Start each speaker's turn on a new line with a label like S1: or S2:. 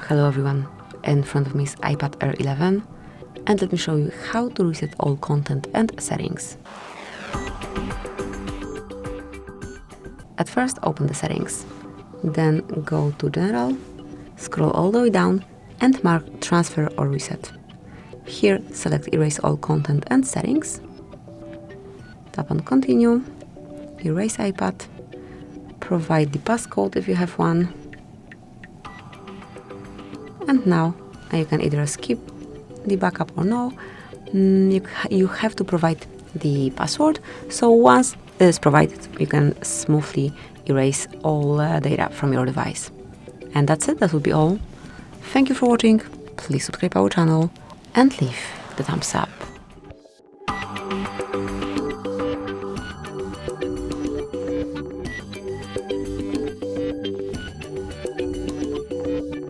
S1: Hello everyone, in front of me is iPad Air 11 and let me show you how to reset all content and settings. At first open the settings, then go to General, scroll all the way down and mark Transfer or Reset. Here select Erase all content and settings, tap on Continue, erase iPad, provide the passcode if you have one, and now you can either skip the backup or no. You have to provide the password, so once it is provided you can smoothly erase all data from your device. And that's it, that would be all. Thank you for watching, please subscribe our channel and leave the thumbs up.